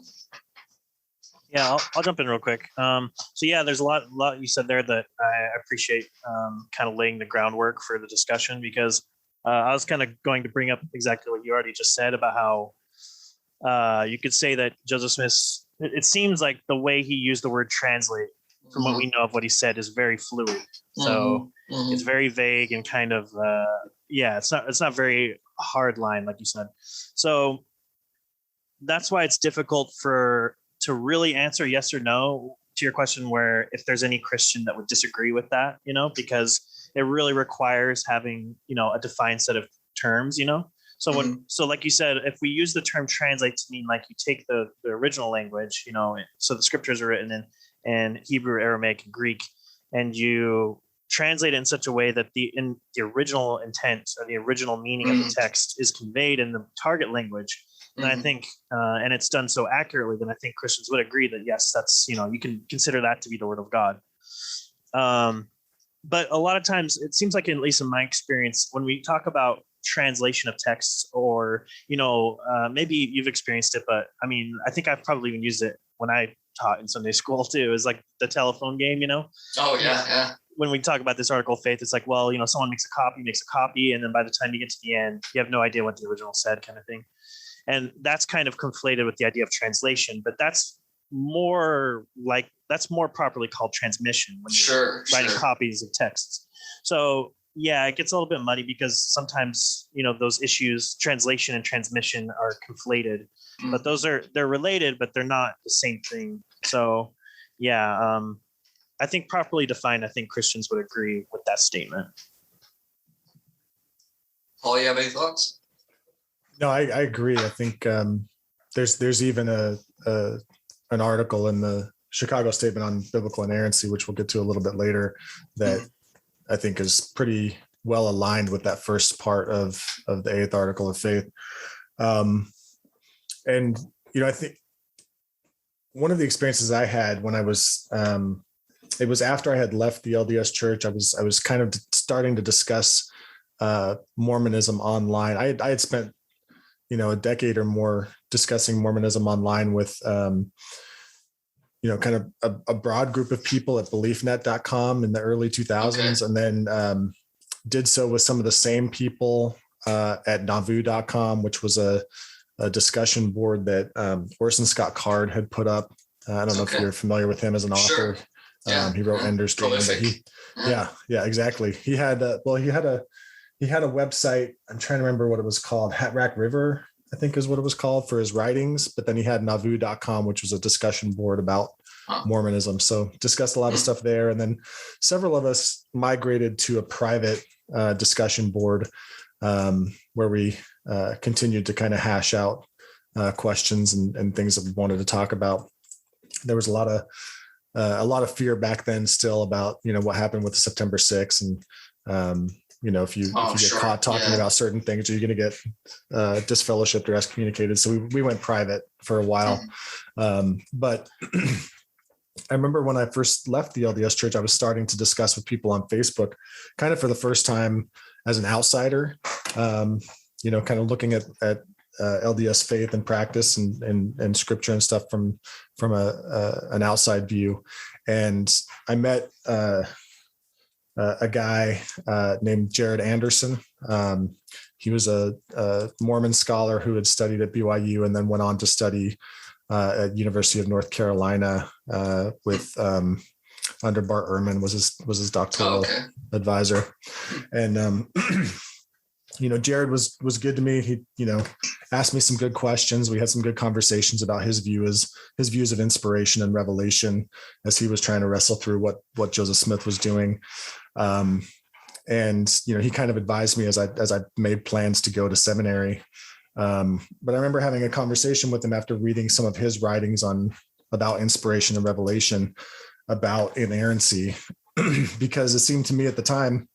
Yeah, I'll jump in real quick. So yeah, there's a lot you said there that I appreciate, kind of laying the groundwork for the discussion, because I was kind of going to bring up exactly what you already just said about how you could say that Joseph Smith, it seems like the way he used the word translate, from what we know of what he said, is very fluid. So it's very vague and kind of, it's not very hard line, like you said. So that's why it's difficult to really answer yes or no to your question, where if there's any Christian that would disagree with that, you know, because it really requires having, you know, a defined set of terms, you know. So so like you said, if we use the term translate to mean like you take the original language, you know, so the scriptures are written in Hebrew, Aramaic, and Greek, and you translate it in such a way that the original intent or the original meaning of the text is conveyed in the target language. And I think, and it's done so accurately, then I think Christians would agree that yes, that's, you know, you can consider that to be the word of God. But a lot of times it seems like, at least in my experience, when we talk about translation of texts, or, maybe you've experienced it, but I mean, I think I've probably even used it when I taught in Sunday school too, is like the telephone game, Oh yeah. When we talk about this article of faith, it's like, well, someone makes a copy. And then by the time you get to the end, you have no idea what the original said, kind of thing. And that's kind of conflated with the idea of translation, but that's more properly called transmission when you're writing copies of texts. So yeah, it gets a little bit muddy because sometimes, those issues, translation and transmission, are conflated, but they're related, but they're not the same thing. So yeah, I think properly defined, I think Christians would agree with that statement. Paul, you have any thoughts? No, I agree. I think there's even an article in the Chicago Statement on Biblical Inerrancy, which we'll get to a little bit later, that I think is pretty well aligned with that first part of the 8th Article of Faith. And, I think one of the experiences I had when I was, it was after I had left the LDS church, I was kind of starting to discuss Mormonism online. I had spent, a decade or more discussing Mormonism online with, kind of a broad group of people at beliefnet.com in the early 2000s. Okay. And then did so with some of the same people at nauvoo.com, which was a discussion board that Orson Scott Card had put up. I don't know if you're familiar with him as an author. Sure. Yeah. He wrote Ender's Game. Yeah, exactly. He had a website. I'm trying to remember what it was called. Hatrack River, I think is what it was called, for his writings. But then he had nauvoo.com, which was a discussion board about Mormonism. So discussed a lot of stuff there. And then several of us migrated to a private discussion board where we continued to kind of hash out questions and things that we wanted to talk about. There was a lot of fear back then still about, what happened with September 6th. And, if you get caught talking about certain things, you're going to get disfellowshipped or excommunicated. So we went private for a while. But I remember when I first left the LDS church, I was starting to discuss with people on Facebook, kind of for the first time as an outsider, kind of looking at LDS faith and practice and scripture and stuff from an outside view. And I met a guy named Jared Anderson. He was a Mormon scholar who had studied at BYU and then went on to study at University of North Carolina with under Bart Ehrman was his doctoral advisor. And Jared was good to me. He asked me some good questions. We had some good conversations about his views of inspiration and revelation as he was trying to wrestle through what Joseph Smith was doing. And he kind of advised me as I made plans to go to seminary. But I remember having a conversation with him after reading some of his writings about inspiration and revelation, about inerrancy, because it seemed to me at the time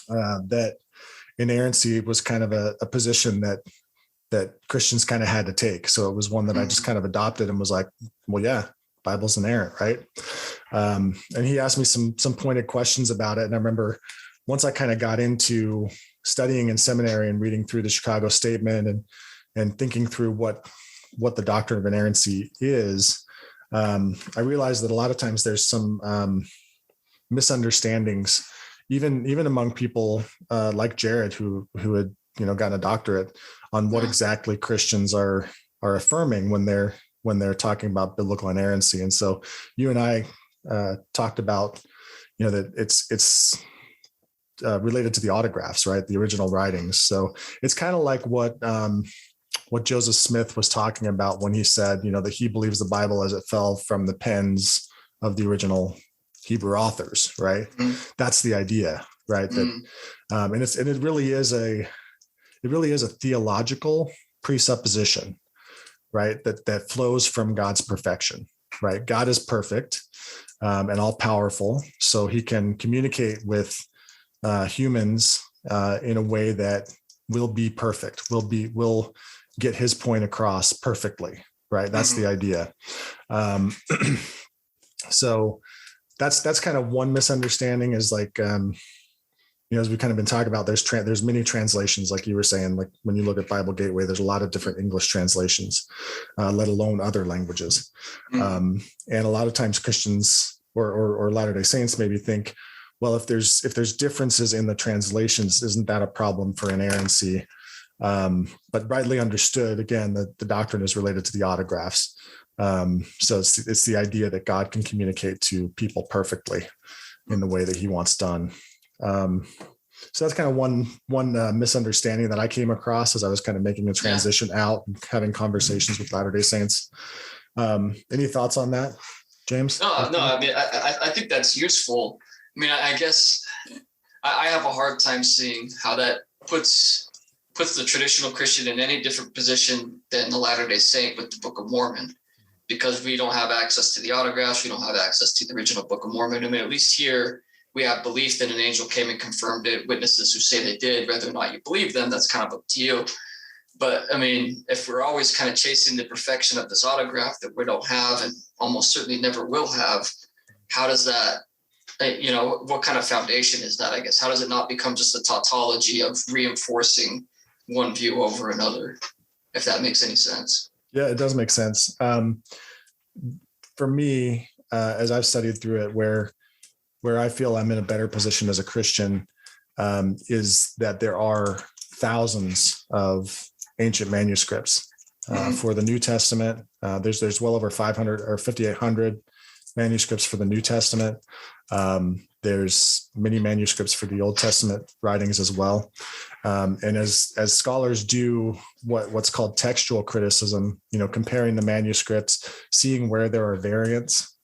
that inerrancy was kind of a position that Christians kind of had to take. So it was one that I just kind of adopted and was like, well, yeah, Bible's inerrant, right? And he asked me some pointed questions about it. And I remember once I kind of got into studying in seminary and reading through the Chicago Statement and thinking through what the doctrine of inerrancy is, I realized that a lot of times there's some misunderstandings, even among people like Jared, who had gotten a doctorate, on what exactly Christians are affirming when they're talking about biblical inerrancy. And so you and I talked about that it's related to the autographs, right? The original writings. So it's kind of like what Joseph Smith was talking about when he said, that he believes the Bible as it fell from the pens of the original Hebrew authors, right? Mm-hmm. That's the idea, right? That, and it really is a theological presupposition, right? That flows from God's perfection, right? God is perfect and all powerful, so he can communicate with humans in a way that will be perfect, will get his point across perfectly, right? That's the idea. So that's kind of one misunderstanding, is like as we kind of been talking about, there's many translations, like you were saying, like when you look at Bible Gateway, there's a lot of different English translations, let alone other languages. And a lot of times Christians or Latter-day Saints maybe think, well, if there's differences in the translations, isn't that a problem for inerrancy? But rightly understood, again, the doctrine is related to the autographs. So it's the idea that God can communicate to people perfectly in the way that he wants done. So that's kind of one misunderstanding that I came across as I was kind of making a transition out and having conversations with Latter-day Saints. Any thoughts on that, James? No. I mean, I think that's useful. I mean, I guess I have a hard time seeing how that puts the traditional Christian in any different position than the Latter-day Saint with the Book of Mormon, because we don't have access to the autographs. We don't have access to the original Book of Mormon. I mean, at least here, we have belief that an angel came and confirmed it, witnesses who say they did. Whether or not you believe them, that's kind of up to you. But I mean, if we're always kind of chasing the perfection of this autograph that we don't have and almost certainly never will have, how does that, what kind of foundation is that, I guess? How does it not become just a tautology of reinforcing one view over another, if that makes any sense? Yeah, it does make sense. For me, as I've studied through it, where I feel I'm in a better position as a Christian is that there are thousands of ancient manuscripts for the New Testament. There's well over 500 or 5,800 manuscripts for the New Testament. There's many manuscripts for the Old Testament writings as well. And as scholars do what's called textual criticism, comparing the manuscripts, seeing where there are variants.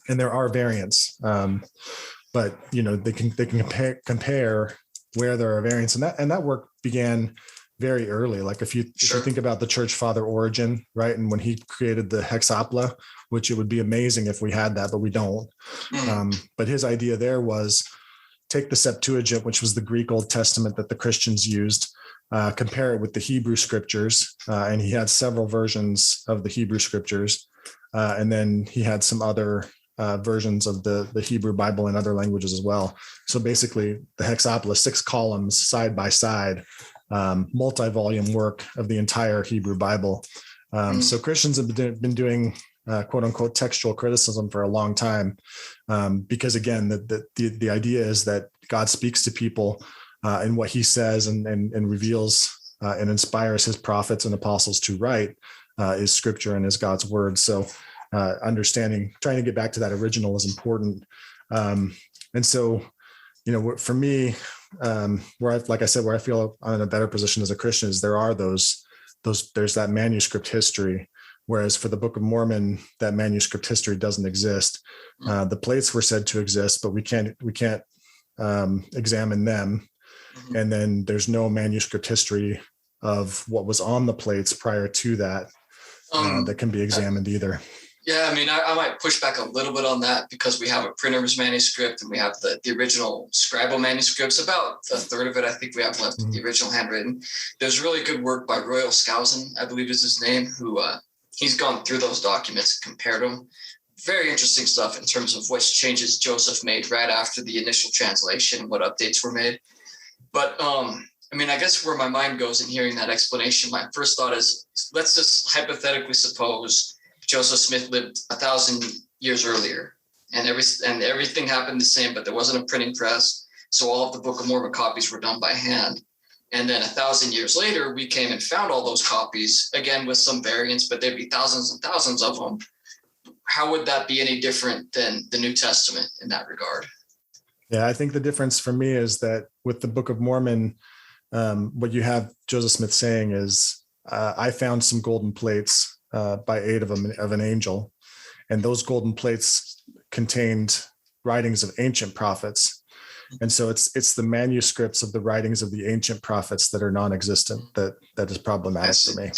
And there are variants, but they can compare where there are variants, and that work began very early. Like if you think about the Church Father Origen, right, and when he created the hexapla, which it would be amazing if we had that, but we don't. But his idea there was take the Septuagint, which was the Greek Old Testament that the Christians used, compare it with the Hebrew Scriptures, and he had several versions of the Hebrew Scriptures. And then he had some other versions of the Hebrew Bible in other languages as well. So basically the hexapla, 6 columns side by side, multi-volume work of the entire Hebrew Bible. So Christians have been doing quote unquote textual criticism for a long time, because again, the idea is that God speaks to people in what he says and reveals and inspires his prophets and apostles to write is scripture and is God's word. So trying to get back to that original is important. And so, for me, where I feel I'm in a better position as a Christian is there's that manuscript history. Whereas for the Book of Mormon, that manuscript history doesn't exist. The plates were said to exist, but we can't examine them. And then there's no manuscript history of what was on the plates prior to that that can be examined either. Yeah, I mean, I might push back a little bit on that because we have a printer's manuscript and we have the original scribal manuscripts. About a third of it, I think we have left of the original handwritten. There's really good work by Royal Skousen, I believe is his name, who he's gone through those documents and compared them. Very interesting stuff in terms of what changes Joseph made right after the initial translation and what updates were made. But I mean, I guess where my mind goes in hearing that explanation, my first thought is, let's just hypothetically suppose Joseph Smith lived 1,000 years earlier, and everything happened the same, but there wasn't a printing press, so all of the Book of Mormon copies were done by hand. And then 1,000 years later, we came and found all those copies, again with some variants, but there'd be thousands and thousands of them. How would that be any different than the New Testament in that regard? Yeah, I think the difference for me is that with the Book of Mormon, what you have Joseph Smith saying is, I found some golden plates by aid of an angel, and those golden plates contained writings of ancient prophets. And so it's the manuscripts of the writings of the ancient prophets that are non-existent that is problematic for me.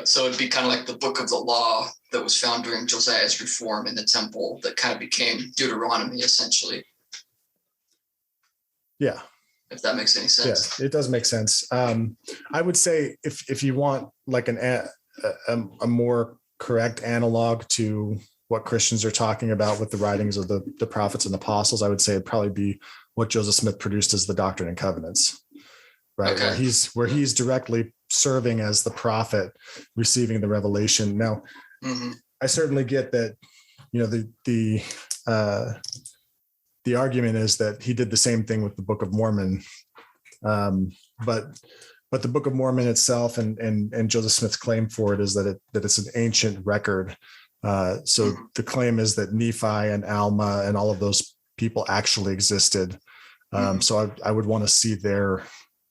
So it'd be kind of like the book of the law that was found during Josiah's reform in the temple that kind of became Deuteronomy, essentially. Yeah. If that makes any sense. Yeah, it does make sense. I would say if you want like a more correct analog to what Christians are talking about with the writings of the prophets and apostles, I would say it'd probably be what Joseph Smith produced as the Doctrine and Covenants, right? Okay. Where he's directly serving as the prophet, receiving the revelation. Now, I certainly get that, the argument is that he did the same thing with the Book of Mormon, but the Book of Mormon itself and Joseph Smith's claim for it is that it's an ancient record. So the claim is that Nephi and Alma and all of those people actually existed. So I would want to see their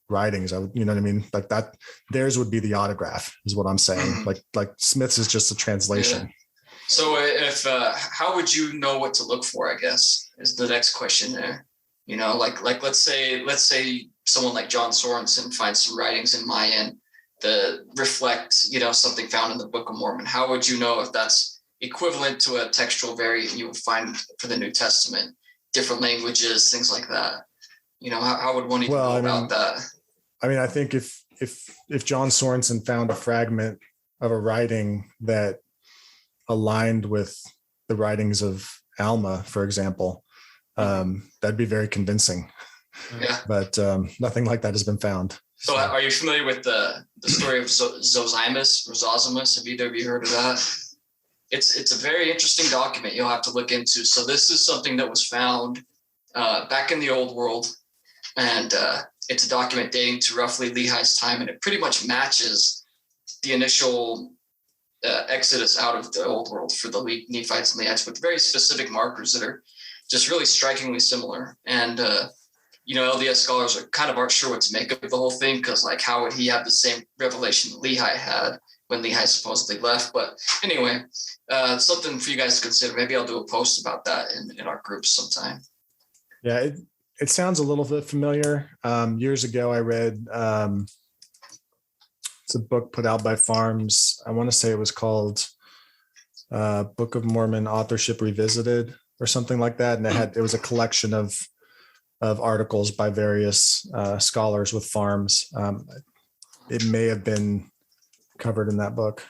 writings. I would, you know what I mean? Like that, theirs would be the autograph, is what I'm saying. Like Smith's is just a translation. Yeah. So if how would you know what to look for, I guess, is the next question there. Like let's say someone like John Sorensen finds some writings in Mayan that reflect, something found in the Book of Mormon. How would you know if that's equivalent to a textual variant you would find for the New Testament, different languages, things like that? How would one even know about that? I mean, I think if John Sorensen found a fragment of a writing that aligned with the writings of Alma, for example, that'd be very convincing. Yeah. But nothing like that has been found. So are you familiar with the story of Zosimus or Zosimus? Have either of you heard of that? It's a very interesting document you'll have to look into. So this is something that was found back in the Old World, and it's a document dating to roughly Lehi's time, and it pretty much matches the initial exodus out of the Old World for the Nephites and Lehites with very specific markers that are just really strikingly similar. And LDS scholars aren't sure what to make of the whole thing, because like, how would he have the same revelation that Lehi had when Lehi supposedly left? But anyway, something for you guys to consider. Maybe I'll do a post about that in our groups sometime. Yeah, it sounds a little bit familiar. Years ago, I read it's a book put out by Farms. I want to say it was called Book of Mormon Authorship Revisited or something like that, and it was a collection of articles by various scholars with Farms. It may have been covered in that book.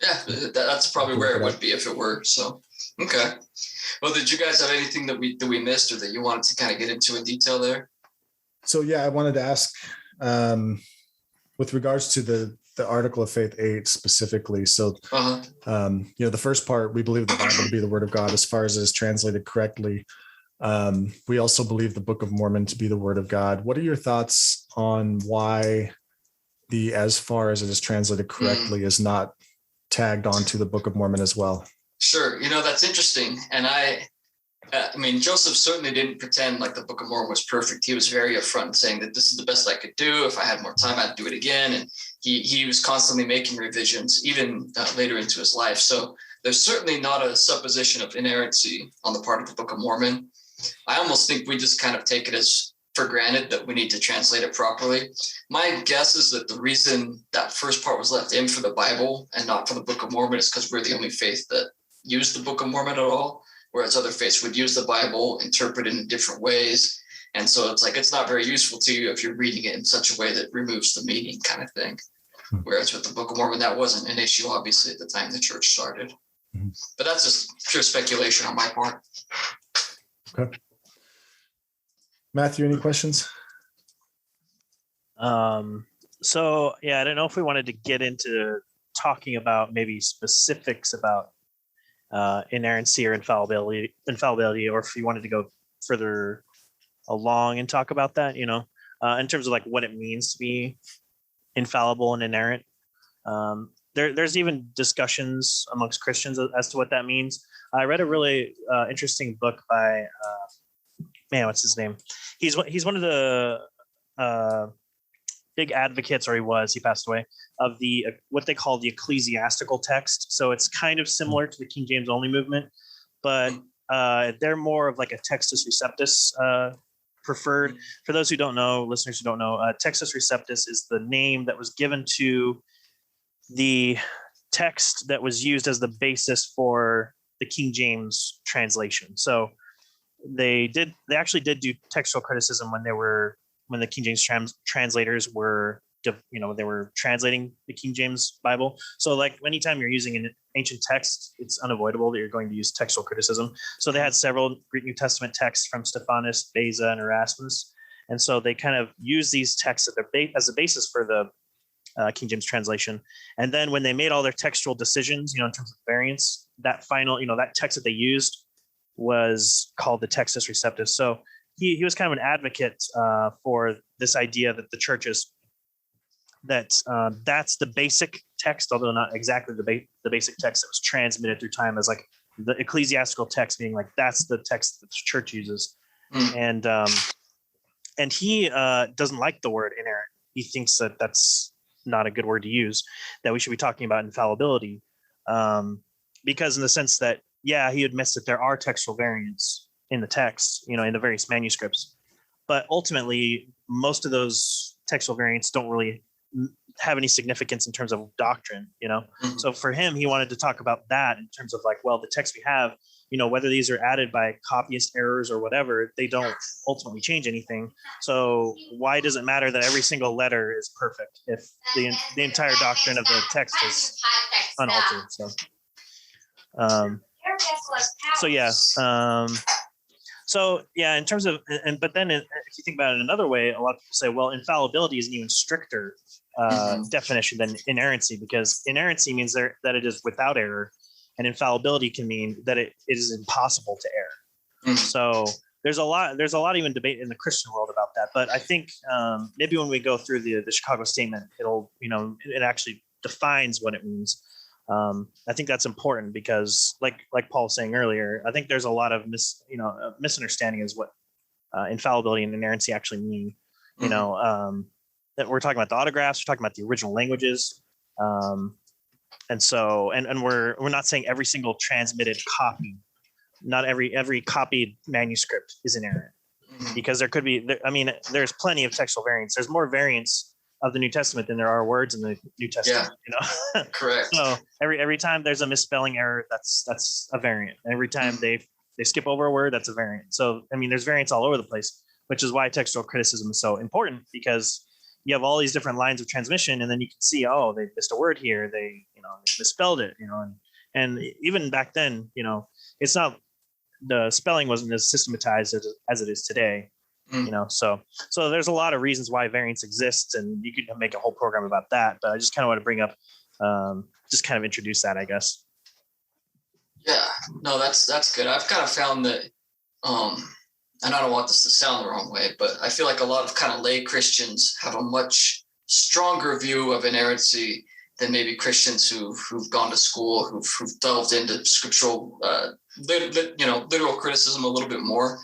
Yeah, that's probably where it would be if it were. So, okay. Well, did you guys have anything that we missed or that you wanted to kind of get into in detail there? So, yeah, I wanted to ask with regards to the Article of Faith 8 specifically. So, the first part, we believe the Bible to be the Word of God as far as it is translated correctly. We also believe the Book of Mormon to be the Word of God. What are your thoughts on why the as far as it is translated correctly is not tagged onto the Book of Mormon as well? Sure. That's interesting. And I mean, Joseph certainly didn't pretend like the Book of Mormon was perfect. He was very upfront saying that this is the best I could do. If I had more time, I'd do it again. And he was constantly making revisions, even later into his life. So there's certainly not a supposition of inerrancy on the part of the Book of Mormon. I almost think we just kind of take it as for granted that we need to translate it properly. My guess is that the reason that first part was left in for the Bible and not for the Book of Mormon is because we're the only faith that used the Book of Mormon at all, whereas other faiths would use the Bible, interpret it in different ways. And so it's not very useful to you if you're reading it in such a way that removes the meaning kind of thing. Whereas with the Book of Mormon, that wasn't an issue, obviously, at the time the church started. But that's just pure speculation on my part. Okay. Matthew, any questions? So yeah, I don't know if we wanted to get into talking about maybe specifics about inerrancy or infallibility, or if you wanted to go further along and talk about that, in terms of like what it means to be infallible and inerrant. There's even discussions amongst Christians as to what that means. I read a really interesting book by what's his name? He's one of the big advocates, or he passed away, of the what they call the ecclesiastical text. So it's kind of similar to the King James only movement, but they're more of like a Textus Receptus preferred. For those who don't know, listeners who don't know, Textus Receptus is the name that was given to the text that was used as the basis for the King James translation. So they actually did do textual criticism when the King James translators were they were translating the King James Bible. So like anytime you're using an ancient text, it's unavoidable that you're going to use textual criticism. So they had several Greek New Testament texts from Stephanus, Beza, and Erasmus. And so they kind of use these texts as a basis for the King James translation. And then when they made all their textual decisions, in terms of variants, that final, that text that they used was called the Textus Receptus. So he was kind of an advocate for this idea that the churches, that's the basic text, although not exactly the basic text that was transmitted through time, as like the ecclesiastical text being like, that's the text that the church uses. And he doesn't like the word inerrant. He thinks that that's not a good word to use, that we should be talking about infallibility, because in the sense that, he admits that there are textual variants in the text, in the various manuscripts, but ultimately most of those textual variants don't really have any significance in terms of doctrine, So for him, he wanted to talk about that in terms of like, well, the text we have, whether these are added by copyist errors or whatever, they don't ultimately change anything. So why does it matter that every single letter is perfect if the entire doctrine of the text is unaltered? In terms of, but then if you think about it another way, a lot of people say, well, infallibility is an even stricter definition than inerrancy, because inerrancy means that it is without error, and infallibility can mean that it is impossible to err. So there's a lot even debate in the Christian world about that. But I think maybe when we go through the Chicago Statement, it'll, it actually defines what it means. I think that's important because like Paul was saying earlier, I think there's a lot of misunderstanding is what infallibility and inerrancy actually mean. That we're talking about the autographs, we're talking about the original languages. And so, and we're not saying every single transmitted copy, not every copied manuscript is inerrant, because there could be, there's plenty of textual variants. There's more variants of the New Testament than there are words in the New Testament. Correct. So every time there's a misspelling error, that's a variant. Every time they skip over a word, that's a variant. So there's variants all over the place, which is why textual criticism is so important, because you have all these different lines of transmission, and then you can see, oh, they missed a word here, they misspelled it, and even back then, it's not, the spelling wasn't as systematized as it is today. So there's a lot of reasons why variants exist, and you could make a whole program about that, but I just kind of want to bring up, just kind of introduce that, I guess. Yeah, no, that's good. I've kind of found that, and I don't want this to sound the wrong way, but I feel like a lot of kind of lay Christians have a much stronger view of inerrancy than maybe Christians who've gone to school, who've delved into scriptural, literal criticism a little bit more.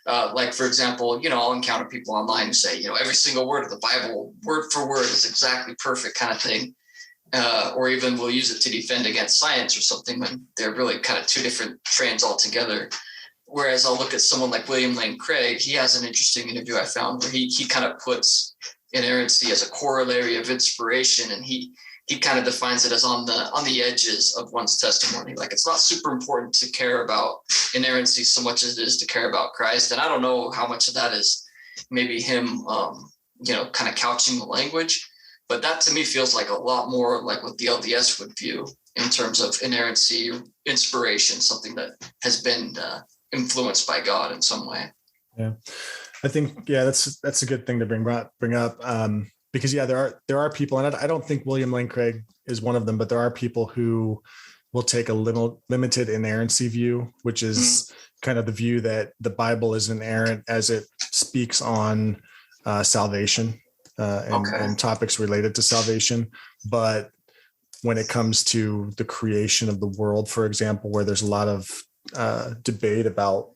Like, for example, I'll encounter people online who say, every single word of the Bible, word for word, is exactly perfect kind of thing. Or even we'll use it to defend against science or something when they're really kind of two different trains altogether. Whereas I'll look at someone like William Lane Craig. He has an interesting interview I found where he kind of puts inerrancy as a corollary of inspiration, and he kind of defines it as on the edges of one's testimony. Like, it's not super important to care about inerrancy so much as it is to care about Christ. And I don't know how much of that is maybe him, kind of couching the language, but that to me feels like a lot more like what the LDS would view in terms of inerrancy, inspiration, something that has been influenced by God in some way. Yeah, I think, that's a good thing to bring up. Because there are people, and I don't think William Lane Craig is one of them, but there are people who will take a limited inerrancy view, which is kind of the view that the Bible is inerrant as it speaks on salvation and topics related to salvation. But when it comes to the creation of the world, for example, where there's a lot of debate about,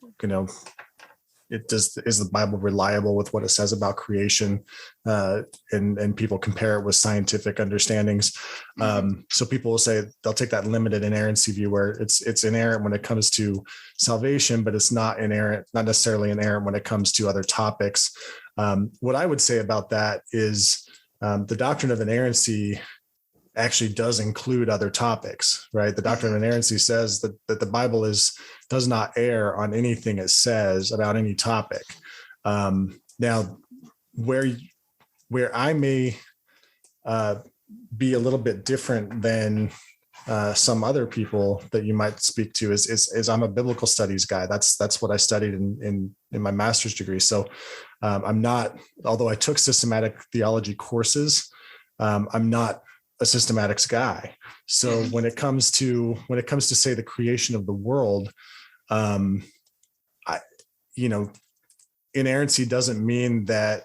is the Bible reliable with what it says about creation? And people compare it with scientific understandings. So people will say they'll take that limited inerrancy view where it's inerrant when it comes to salvation, but it's not necessarily inerrant when it comes to other topics. What I would say about that is the doctrine of inerrancy actually does include other topics, right? The doctrine of inerrancy says that the Bible does not err on anything it says about any topic. Now, where I may be a little bit different than some other people that you might speak to. Is I'm a biblical studies guy. That's what I studied in my master's degree. So I'm not, although I took systematic theology courses, I'm not a systematics guy. So when it comes to say the creation of the world, inerrancy doesn't mean that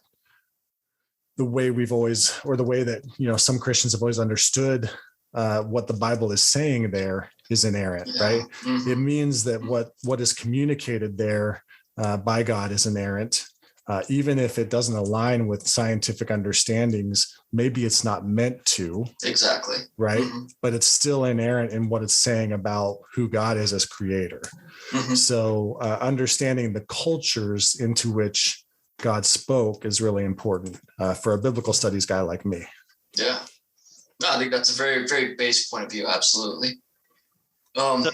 the way we've always, or the way that, some Christians have always understood what the Bible is saying there is inerrant, right? Mm-hmm. It means that what is communicated there by God is inerrant. Even if it doesn't align with scientific understandings, maybe it's not meant to. Exactly. Right. Mm-hmm. But it's still inerrant in what it's saying about who God is as creator. Mm-hmm. So understanding the cultures into which God spoke is really important for a biblical studies guy like me. Yeah. No, I think that's a very, very basic point of view. Absolutely. So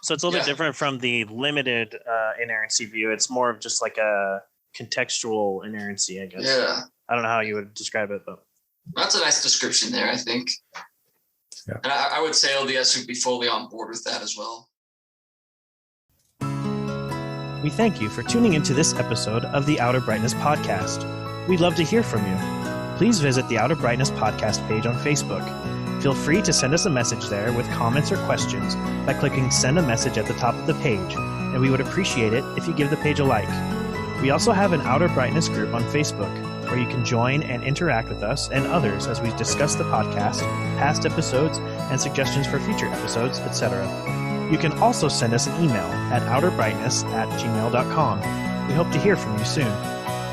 it's a little bit different from the limited inerrancy view. It's more of just like a contextual inerrancy, I guess. Yeah. I don't know how you would describe it, but that's a nice description there, I think. Yeah. And I would say LDS would be fully on board with that as well. We thank you for tuning into this episode of the Outer Brightness Podcast. We'd love to hear from you. Please visit the Outer Brightness Podcast page on Facebook. Feel free to send us a message there with comments or questions by clicking Send a Message at the top of the page, and we would appreciate it if you give the page a like. We also have an Outer Brightness group on Facebook where you can join and interact with us and others as we discuss the podcast, past episodes, and suggestions for future episodes, etc. You can also send us an email at outerbrightness@gmail.com. We hope to hear from you soon.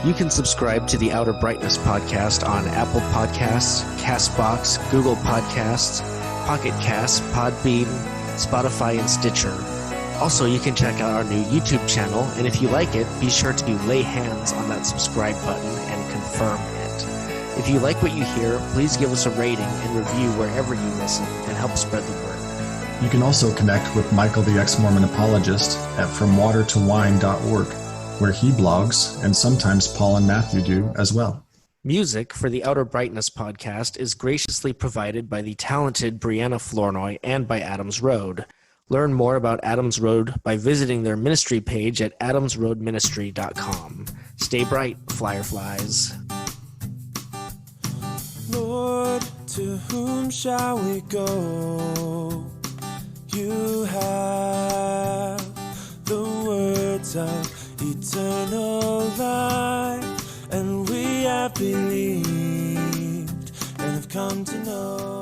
You can subscribe to the Outer Brightness Podcast on Apple Podcasts, CastBox, Google Podcasts, Pocket Casts, Podbean, Spotify, and Stitcher. Also, you can check out our new YouTube channel, and if you like it, be sure to lay hands on that subscribe button and confirm it. If you like what you hear, please give us a rating and review wherever you listen and help spread the word. You can also connect with Michael the Ex-Mormon Apologist at FromWaterToWine.org, where he blogs, and sometimes Paul and Matthew do as well. Music for the Outer Brightness Podcast is graciously provided by the talented Brianna Flournoy and by Adams Road. Learn more about Adams Road by visiting their ministry page at adamsroadministry.com. Stay bright, fireflies. Lord, to whom shall we go? You have the words of eternal life, and we have believed and have come to know.